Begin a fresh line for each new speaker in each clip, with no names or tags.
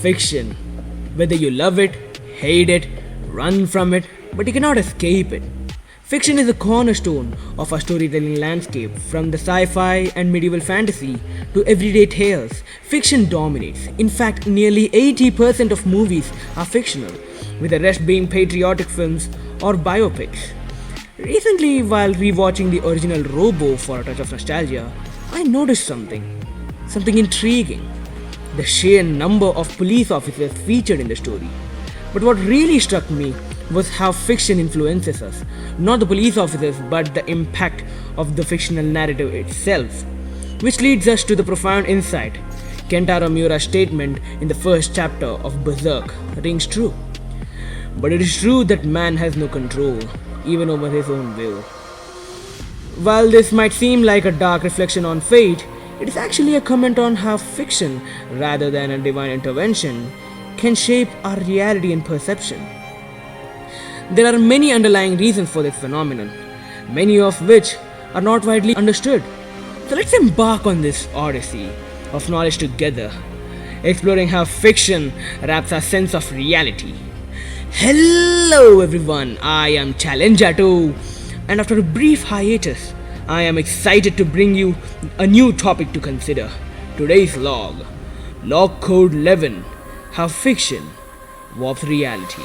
fiction. Whether you love it, hate it, run from it, but you cannot escape it. Fiction is a cornerstone of our storytelling landscape, from the sci-fi and medieval fantasy to everyday tales. Fiction dominates. In fact, nearly 80% of movies are fictional, with the rest being patriotic films or biopics. Recently, while rewatching the original Robo for a touch of nostalgia, I noticed something intriguing. The sheer number of police officers featured in the story. But what really struck me was how fiction influences us. Not the police officers, but the impact of the fictional narrative itself. Which leads us to the profound insight. Kentaro Miura's statement in the first chapter of Berserk rings true. But it is true that man has no control, even over his own will. While this might seem like a dark reflection on fate, it is actually a comment on how fiction, rather than a divine intervention, can shape our reality and perception. There are many underlying reasons for this phenomenon, many of which are not widely understood. So let's embark on this odyssey of knowledge together, exploring how fiction wraps our sense of reality. Hello everyone, I am Challenjato, and after a brief hiatus, I am excited to bring you a new topic to consider. Today's log Code 11, how fiction warps reality.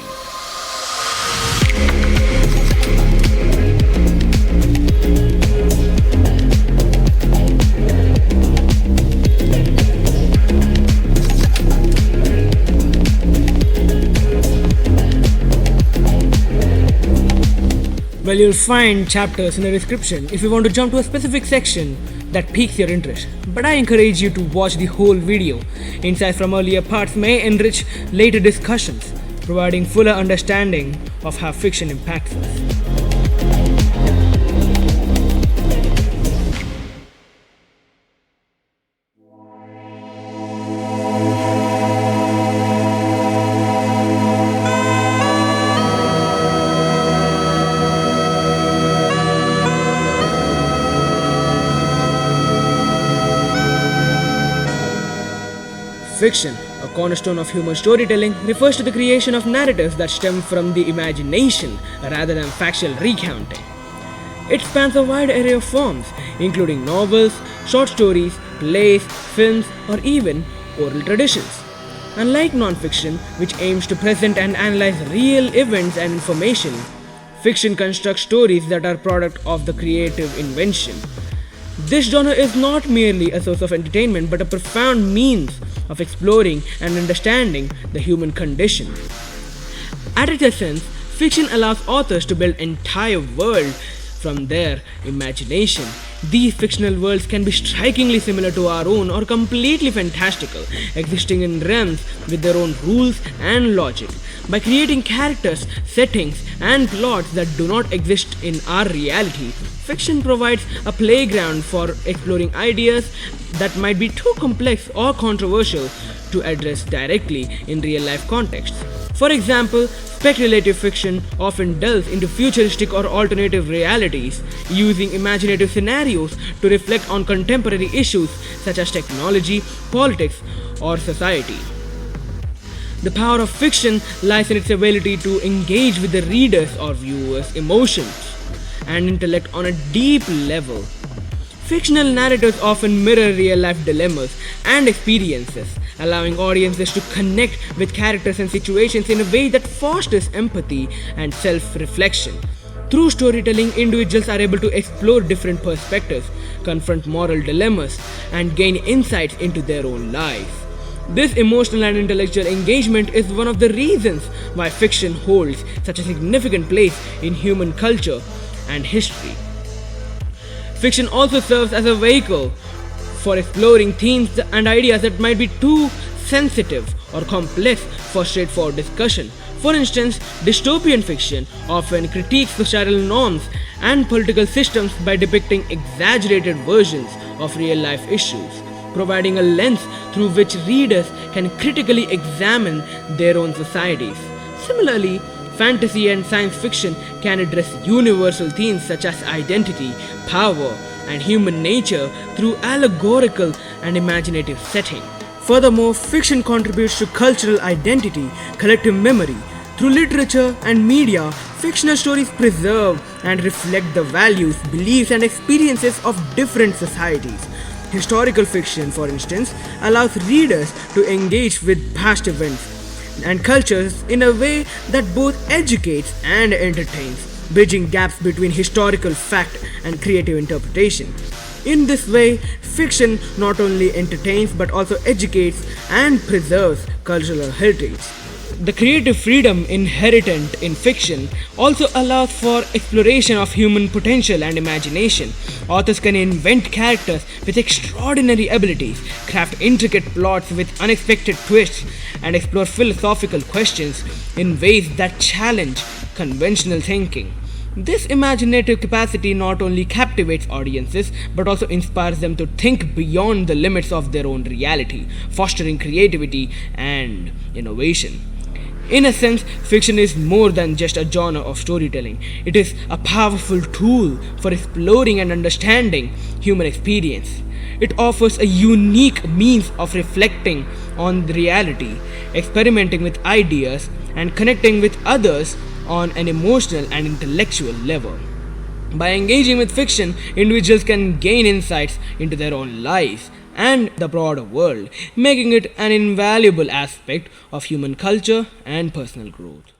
Well, you'll find chapters in the description if you want to jump to a specific section that piques your interest. But I encourage you to watch the whole video. Insights from earlier parts may enrich later discussions, providing fuller understanding of how fiction impacts us. Fiction, a cornerstone of human storytelling, refers to the creation of narratives that stem from the imagination rather than factual recounting. It spans a wide array of forms, including novels, short stories, plays, films, or even oral traditions. Unlike non-fiction, which aims to present and analyze real events and information, fiction constructs stories that are product of the creative invention. This genre is not merely a source of entertainment but a profound means of exploring and understanding the human condition. At its essence, fiction allows authors to build entire worlds from their imagination. These fictional worlds can be strikingly similar to our own or completely fantastical, existing in realms with their own rules and logic. By creating characters, settings, and plots that do not exist in our reality, fiction provides a playground for exploring ideas that might be too complex or controversial to address directly in real-life contexts. For example, speculative fiction often delves into futuristic or alternative realities, using imaginative scenarios to reflect on contemporary issues such as technology, politics, or society. The power of fiction lies in its ability to engage with the reader's or viewer's emotions and intellect on a deep level. Fictional narratives often mirror real-life dilemmas and experiences, allowing audiences to connect with characters and situations in a way that fosters empathy and self-reflection. Through storytelling, individuals are able to explore different perspectives, confront moral dilemmas, and gain insights into their own lives. This emotional and intellectual engagement is one of the reasons why fiction holds such a significant place in human culture and history. Fiction also serves as a vehicle for exploring themes and ideas that might be too sensitive or complex for straightforward discussion. For instance, dystopian fiction often critiques societal norms and political systems by depicting exaggerated versions of real-life issues, providing a lens through which readers can critically examine their own societies. Similarly, fantasy and science fiction can address universal themes such as identity, power, and human nature through allegorical and imaginative setting. Furthermore, fiction contributes to cultural identity, collective memory. Through literature and media, fictional stories preserve and reflect the values, beliefs, and experiences of different societies. Historical fiction, for instance, allows readers to engage with past events and cultures in a way that both educates and entertains, bridging gaps between historical fact and creative interpretation. In this way, fiction not only entertains but also educates and preserves cultural heritage. The creative freedom inherent in fiction also allows for exploration of human potential and imagination. Authors can invent characters with extraordinary abilities, craft intricate plots with unexpected twists, and explore philosophical questions in ways that challenge conventional thinking. This imaginative capacity not only captivates audiences but also inspires them to think beyond the limits of their own reality, fostering creativity and innovation. In a sense, fiction is more than just a genre of storytelling. It is a powerful tool for exploring and understanding human experience. It offers a unique means of reflecting on the reality, experimenting with ideas, and connecting with others on an emotional and intellectual level. By engaging with fiction, individuals can gain insights into their own lives and the broader world, making it an invaluable aspect of human culture and personal growth.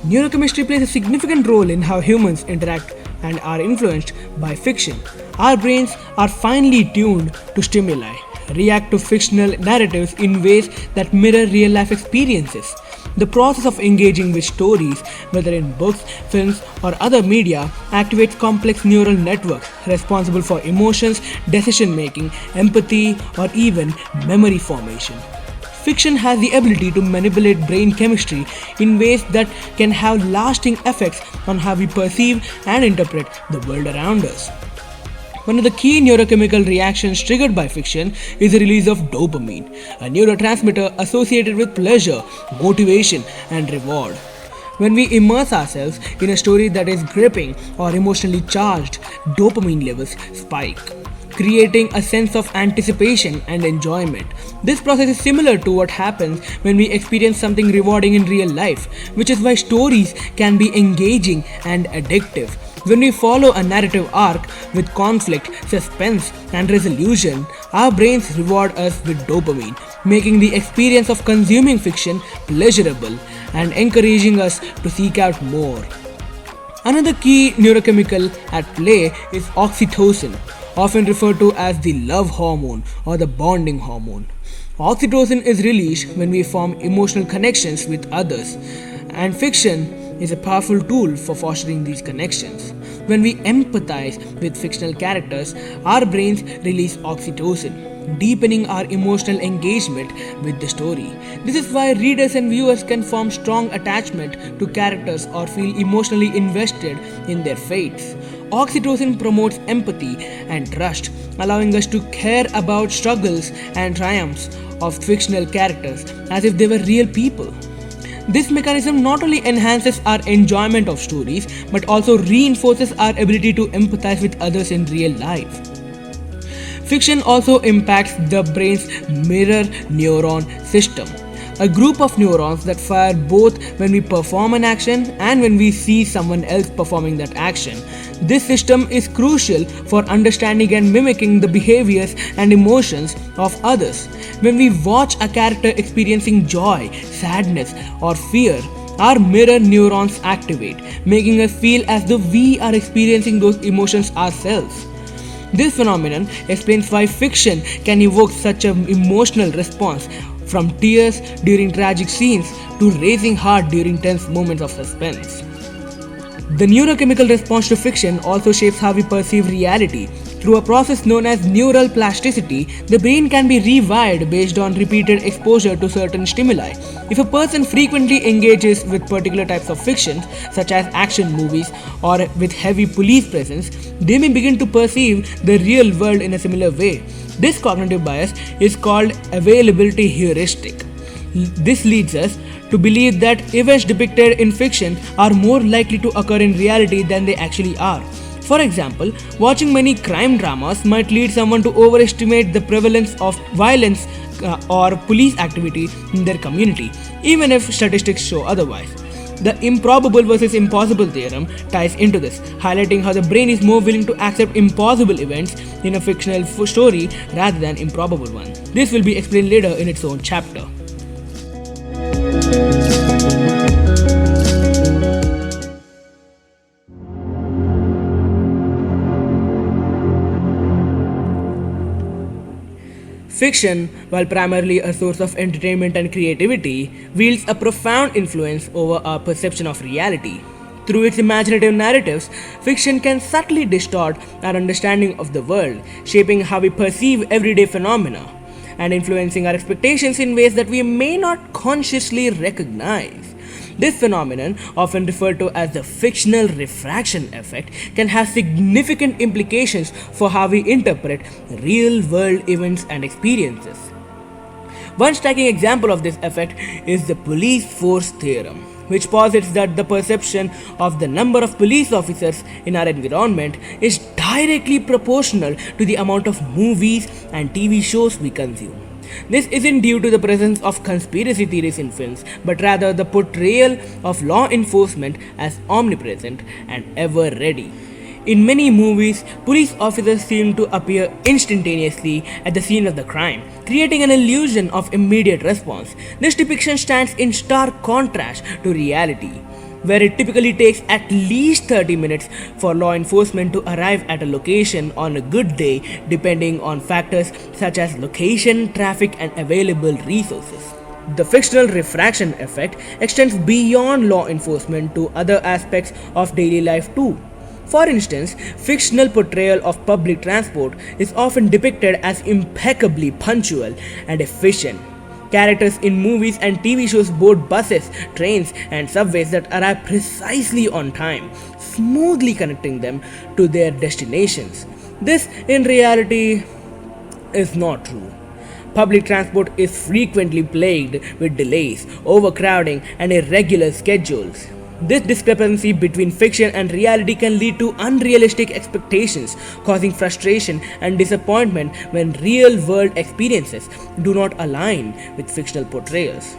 Neurochemistry plays a significant role in how humans interact and are influenced by fiction. Our brains are finely tuned to stimuli, react to fictional narratives in ways that mirror real life experiences. The process of engaging with stories, whether in books, films, or other media, activates complex neural networks responsible for emotions, decision making, empathy, or even memory formation. Fiction has the ability to manipulate brain chemistry in ways that can have lasting effects on how we perceive and interpret the world around us. One of the key neurochemical reactions triggered by fiction is the release of dopamine, a neurotransmitter associated with pleasure, motivation, and reward. When we immerse ourselves in a story that is gripping or emotionally charged, dopamine levels spike, creating a sense of anticipation and enjoyment. This process is similar to what happens when we experience something rewarding in real life, which is why stories can be engaging and addictive. When we follow a narrative arc with conflict, suspense, and resolution, our brains reward us with dopamine, making the experience of consuming fiction pleasurable and encouraging us to seek out more. Another key neurochemical at play is oxytocin, often referred to as the love hormone or the bonding hormone. Oxytocin is released when we form emotional connections with others, and fiction is a powerful tool for fostering these connections. When we empathize with fictional characters, our brains release oxytocin, deepening our emotional engagement with the story. This is why readers and viewers can form strong attachment to characters or feel emotionally invested in their fates. Oxytocin promotes empathy and trust, allowing us to care about struggles and triumphs of fictional characters as if they were real people. This mechanism not only enhances our enjoyment of stories but also reinforces our ability to empathize with others in real life. Fiction also impacts the brain's mirror neuron system, a group of neurons that fire both when we perform an action and when we see someone else performing that action. This system is crucial for understanding and mimicking the behaviors and emotions of others. When we watch a character experiencing joy, sadness, or fear, our mirror neurons activate, making us feel as though we are experiencing those emotions ourselves. This phenomenon explains why fiction can evoke such an emotional response, from tears during tragic scenes to racing heart during tense moments of suspense. The neurochemical response to fiction also shapes how we perceive reality. Through a process known as neural plasticity, the brain can be rewired based on repeated exposure to certain stimuli. If a person frequently engages with particular types of fiction, such as action movies or with heavy police presence, they may begin to perceive the real world in a similar way. This cognitive bias is called availability heuristic. This leads us to believe that events depicted in fiction are more likely to occur in reality than they actually are. For example, watching many crime dramas might lead someone to overestimate the prevalence of violence or police activity in their community, even if statistics show otherwise. The improbable versus impossible theorem ties into this, highlighting how the brain is more willing to accept impossible events in a fictional story rather than improbable one. This will be explained later in its own chapter. Fiction, while primarily a source of entertainment and creativity, wields a profound influence over our perception of reality. Through its imaginative narratives, fiction can subtly distort our understanding of the world, shaping how we perceive everyday phenomena and influencing our expectations in ways that we may not consciously recognize. This phenomenon, often referred to as the fictional refraction effect, can have significant implications for how we interpret real world events and experiences. One striking example of this effect is the police force theorem, which posits that the perception of the number of police officers in our environment is directly proportional to the amount of movies and TV shows we consume. This isn't due to the presence of conspiracy theories in films, but rather the portrayal of law enforcement as omnipresent and ever ready. In many movies, police officers seem to appear instantaneously at the scene of the crime, creating an illusion of immediate response. This depiction stands in stark contrast to reality, where it typically takes at least 30 minutes for law enforcement to arrive at a location on a good day, depending on factors such as location, traffic, and available resources. The fictional refraction effect extends beyond law enforcement to other aspects of daily life too. For instance, fictional portrayal of public transport is often depicted as impeccably punctual and efficient. Characters in movies and TV shows board buses, trains, and subways that arrive precisely on time, smoothly connecting them to their destinations. This, in reality, is not true. Public transport is frequently plagued with delays, overcrowding, and irregular schedules. This discrepancy between fiction and reality can lead to unrealistic expectations, causing frustration and disappointment when real world experiences do not align with fictional portrayals.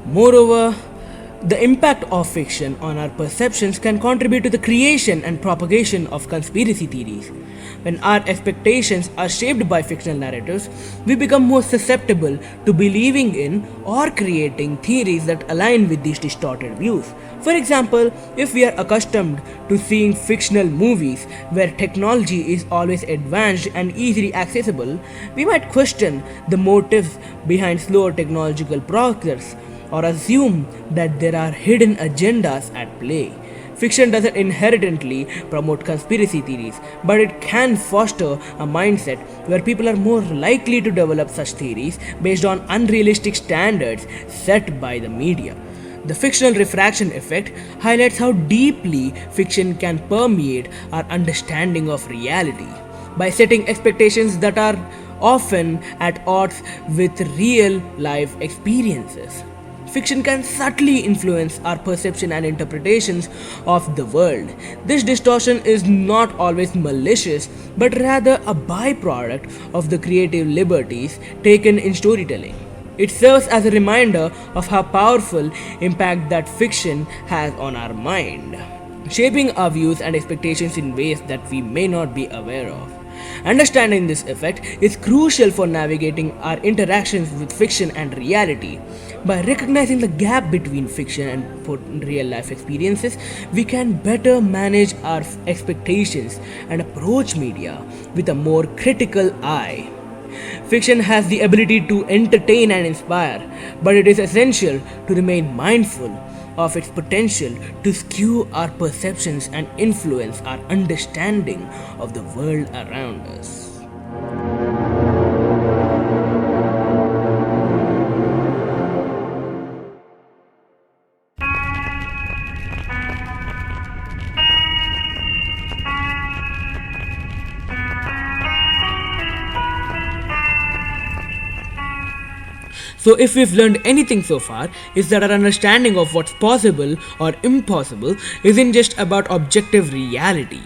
Moreover, the impact of fiction on our perceptions can contribute to the creation and propagation of conspiracy theories. When our expectations are shaped by fictional narratives, we become more susceptible to believing in or creating theories that align with these distorted views. For example, if we are accustomed to seeing fictional movies where technology is always advanced and easily accessible, we might question the motives behind slower technological progress or assume that there are hidden agendas at play. Fiction doesn't inherently promote conspiracy theories, but it can foster a mindset where people are more likely to develop such theories based on unrealistic standards set by the media. The fictional refraction effect highlights how deeply fiction can permeate our understanding of reality. By setting expectations that are often at odds with real life experiences, fiction can subtly influence our perception and interpretations of the world. This distortion is not always malicious, but rather a byproduct of the creative liberties taken in storytelling. It serves as a reminder of how powerful impact that fiction has on our mind, shaping our views and expectations in ways that we may not be aware of. Understanding this effect is crucial for navigating our interactions with fiction and reality. By recognizing the gap between fiction and real life experiences, we can better manage our expectations and approach media with a more critical eye. Fiction has the ability to entertain and inspire, but it is essential to remain mindful of its potential to skew our perceptions and influence our understanding of the world around us. So, if we've learned anything so far, is that our understanding of what's possible or impossible isn't just about objective reality.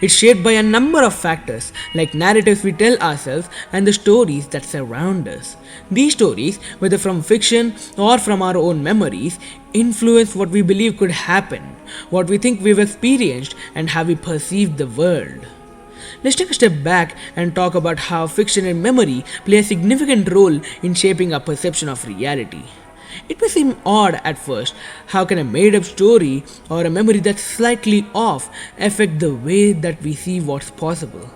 It's shaped by a number of factors, like narratives we tell ourselves and the stories that surround us. These stories, whether from fiction or from our own memories, influence what we believe could happen, what we think we've experienced, and how we perceive the world. Let's take a step back and talk about how fiction and memory play a significant role in shaping our perception of reality. It may seem odd at first. How can a made up story or a memory that's slightly off affect the way that we see what's possible?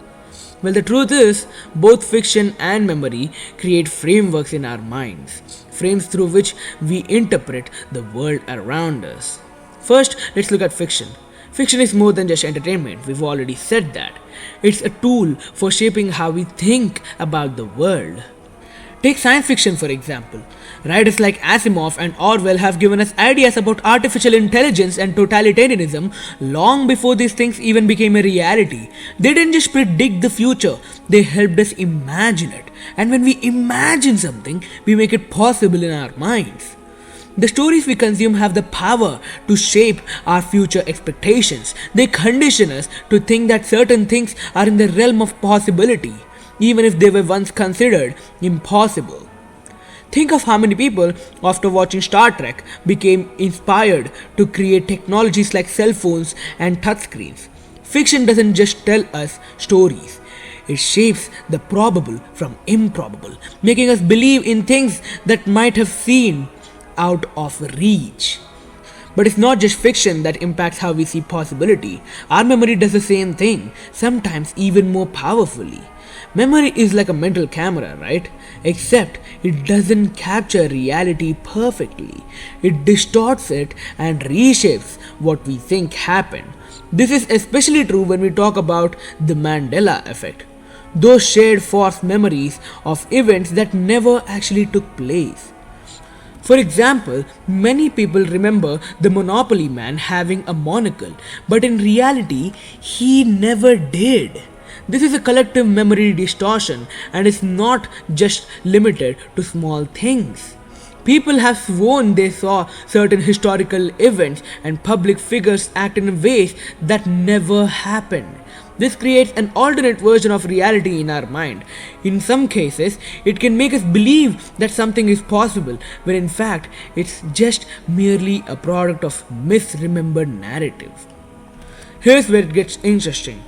Well, the truth is, both fiction and memory create frameworks in our minds, frames through which we interpret the world around us. First, let's look at fiction. Fiction is more than just entertainment, we've already said that. It's a tool for shaping how we think about the world. Take science fiction for example. Writers like Asimov and Orwell have given us ideas about artificial intelligence and totalitarianism long before these things even became a reality. They didn't just predict the future, they helped us imagine it. And when we imagine something, we make it possible in our minds. The stories we consume have the power to shape our future expectations. They condition us to think that certain things are in the realm of possibility, even if they were once considered impossible. Think of how many people, after watching Star Trek, became inspired to create technologies like cell phones and touchscreens. Fiction doesn't just tell us stories. It shapes the probable from improbable, making us believe in things that might have seemed out of reach. But it's not just fiction that impacts how we see possibility. Our memory does the same thing, sometimes even more powerfully. Memory is like a mental camera, right? Except it doesn't capture reality perfectly. It distorts it and reshapes what we think happened. This is especially true when we talk about the Mandela effect. Those shared false memories of events that never actually took place. For example, many people remember the Monopoly man having a monocle, but in reality, he never did. This is a collective memory distortion and is not just limited to small things. People have sworn they saw certain historical events and public figures act in ways that never happened. This creates an alternate version of reality in our mind. In some cases, it can make us believe that something is possible, when in fact, it's just merely a product of misremembered narrative. Here's where it gets interesting.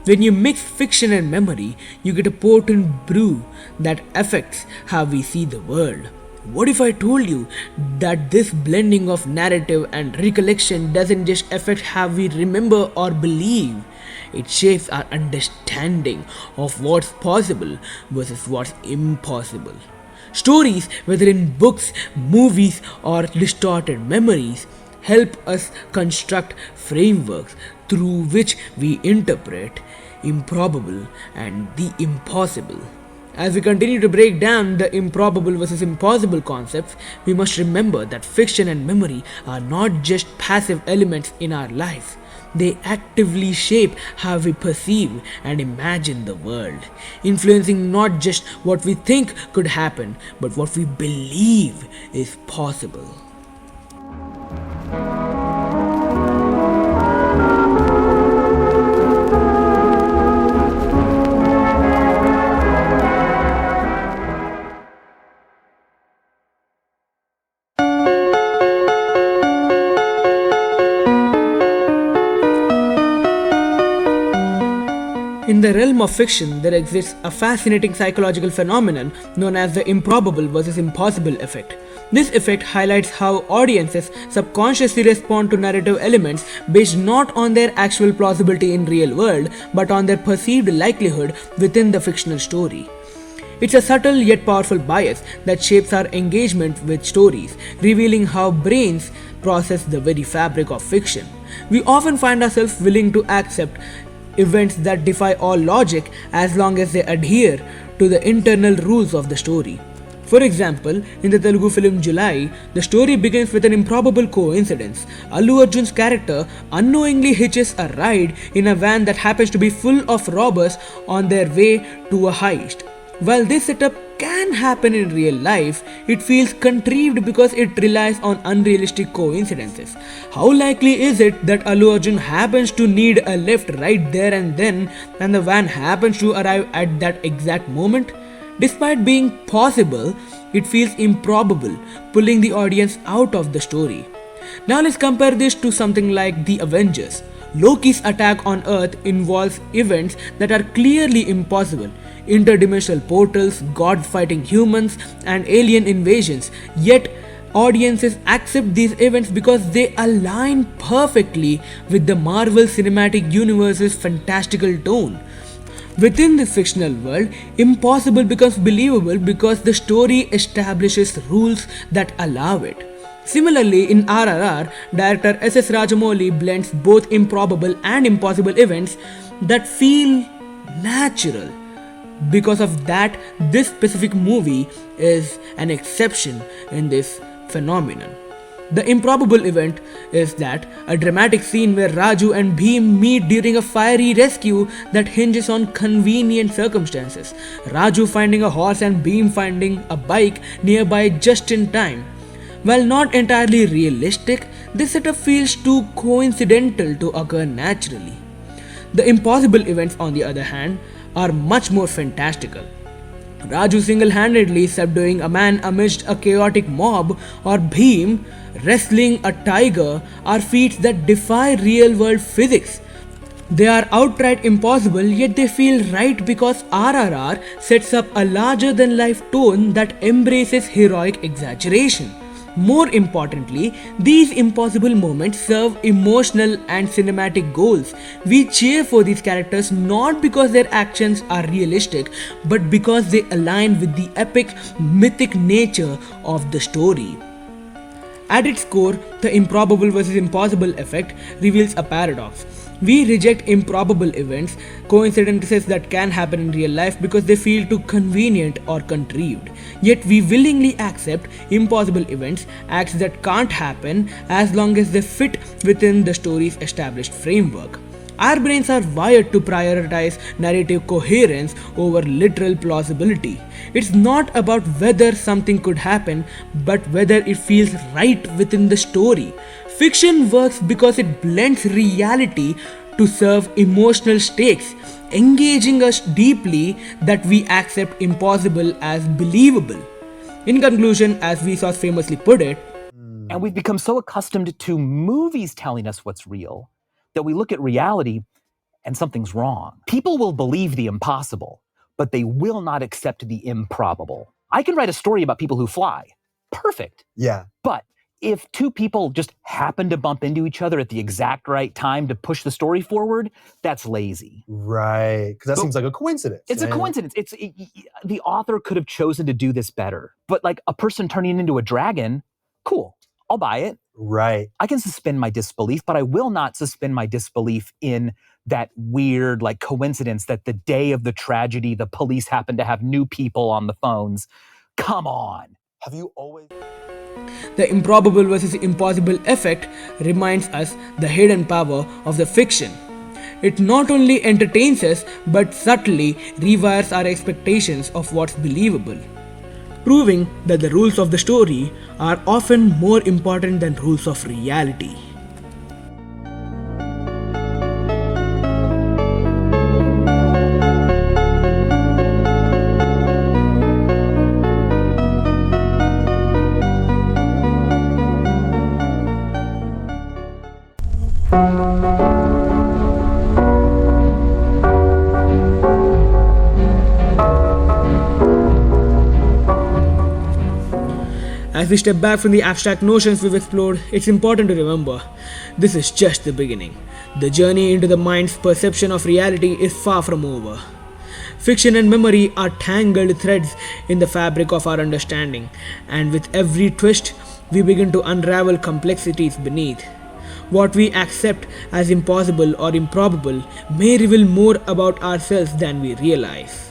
When you mix fiction and memory, you get a potent brew that affects how we see the world. What if I told you that this blending of narrative and recollection doesn't just affect how we remember or believe? It shapes our understanding of what's possible versus what's impossible. Stories, whether in books, movies, or distorted memories, help us construct frameworks through which we interpret improbable and the impossible. As we continue to break down the improbable versus impossible concepts, we must remember that fiction and memory are not just passive elements in our lives. They actively shape how we perceive and imagine the world, influencing not just what we think could happen, but what we believe is possible. In the realm of fiction, there exists a fascinating psychological phenomenon known as the improbable versus impossible effect. This effect highlights how audiences subconsciously respond to narrative elements based not on their actual plausibility in real world, but on their perceived likelihood within the fictional story. It's a subtle yet powerful bias that shapes our engagement with stories, revealing how brains process the very fabric of fiction. We often find ourselves willing to accept events that defy all logic as long as they adhere to the internal rules of the story. For example, in the Telugu film July, the story begins with an improbable coincidence. Allu Arjun's character unknowingly hitches a ride in a van that happens to be full of robbers on their way to a heist. While this setup can happen in real life, it feels contrived because it relies on unrealistic coincidences. How likely is it that Allu Arjun happens to need a lift right there and the van happens to arrive at that exact moment? Despite being possible, it feels improbable, pulling the audience out of the story. Now let's compare this to something like The Avengers. Loki's attack on Earth involves events that are clearly impossible: interdimensional portals, gods fighting humans, and alien invasions. Yet, audiences accept these events because they align perfectly with the Marvel Cinematic Universe's fantastical tone. Within the fictional world, impossible becomes believable because the story establishes rules that allow it. Similarly, in RRR, director S.S. Rajamouli blends both improbable and impossible events that feel natural. Because of that, this specific movie is an exception in this phenomenon. The improbable event is that a dramatic scene where Raju and Bhim meet during a fiery rescue that hinges on convenient circumstances. Raju finding a horse and Bhim finding a bike nearby just in time. While not entirely realistic, this setup feels too coincidental to occur naturally. The impossible events, on the other hand, are much more fantastical. Raju single-handedly subduing a man amidst a chaotic mob, or Bhim wrestling a tiger, are feats that defy real-world physics. They are outright impossible, yet they feel right because RRR sets up a larger-than-life tone that embraces heroic exaggeration. More importantly, these impossible moments serve emotional and cinematic goals. We cheer for these characters not because their actions are realistic, but because they align with the epic, mythic nature of the story. At its core, the improbable versus impossible effect reveals a paradox. We reject improbable events, coincidences that can happen in real life because they feel too convenient or contrived. Yet we willingly accept impossible events, acts that can't happen as long as they fit within the story's established framework. Our brains are wired to prioritize narrative coherence over literal plausibility. It's not about whether something could happen, but whether it feels right within the story. Fiction works because it blends reality to serve emotional stakes, engaging us deeply that we accept impossible as believable. In conclusion, as Vsauce famously put it,
and we've become so accustomed to movies telling us what's real that we look at reality and something's wrong. People will believe the impossible, but they will not accept the improbable. I can write a story about people who fly. Perfect.
Yeah.
But if two people just happen to bump into each other at the exact right time to push the story forward, that's lazy.
Right. Because that seems like a coincidence.
It's a coincidence. The author could have chosen to do this better. But like a person turning into a dragon, cool, I'll buy it.
Right.
I can suspend my disbelief, but I will not suspend my disbelief in that weird like coincidence that the day of the tragedy, the police happen to have new people on the phones. Come on.
Have you always...
The improbable versus impossible effect reminds us the hidden power of the fiction. It not only entertains us but subtly rewires our expectations of what's believable, proving that the rules of the story are often more important than rules of reality. As we step back from the abstract notions we've explored, it's important to remember this is just the beginning. The journey into the mind's perception of reality is far from over. Fiction and memory are tangled threads in the fabric of our understanding, and with every twist, we begin to unravel complexities beneath. What we accept as impossible or improbable may reveal more about ourselves than we realize.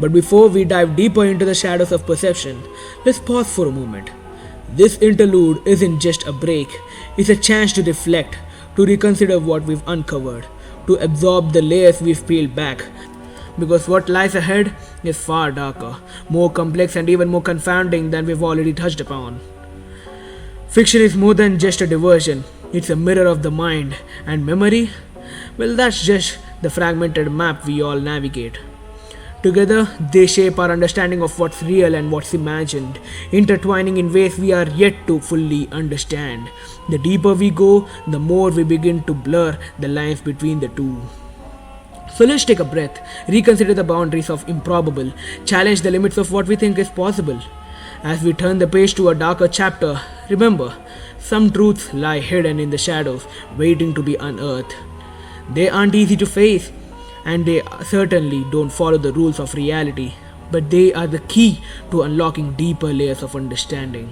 But before we dive deeper into the shadows of perception, let's pause for a moment. This interlude isn't just a break, it's a chance to reflect, to reconsider what we've uncovered, to absorb the layers we've peeled back. because what lies ahead is far darker, more complex, and even more confounding than we've already touched upon. Fiction is more than just a diversion, it's a mirror of the mind, and memory? Well, that's just the fragmented map we all navigate. Together, they shape our understanding of what's real and what's imagined, intertwining in ways we are yet to fully understand. The deeper we go, the more we begin to blur the lines between the two. So let's take a breath, reconsider the boundaries of improbable, challenge the limits of what we think is possible. As we turn the page to a darker chapter, remember, some truths lie hidden in the shadows, waiting to be unearthed. They aren't easy to face, and they certainly don't follow the rules of reality, but they are the key to unlocking deeper layers of understanding.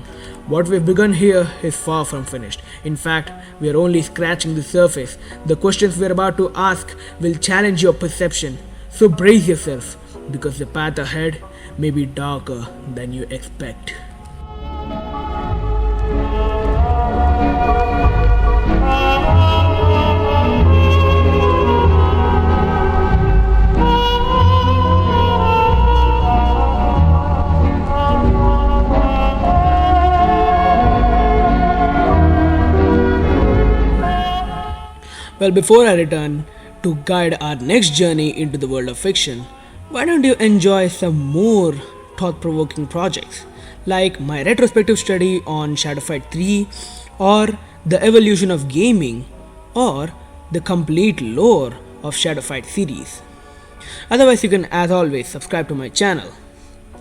What we've begun here is far from finished. In fact, we are only scratching the surface. The questions we're about to ask will challenge your perception, so brace yourself, because the path ahead may be darker than you expect. Well, before I return to guide our next journey into the world of fiction, why don't you enjoy some more thought provoking projects like my retrospective study on Shadow Fight 3, or the evolution of gaming, or the complete lore of Shadow Fight series? Otherwise, you can, as always, subscribe to my channel.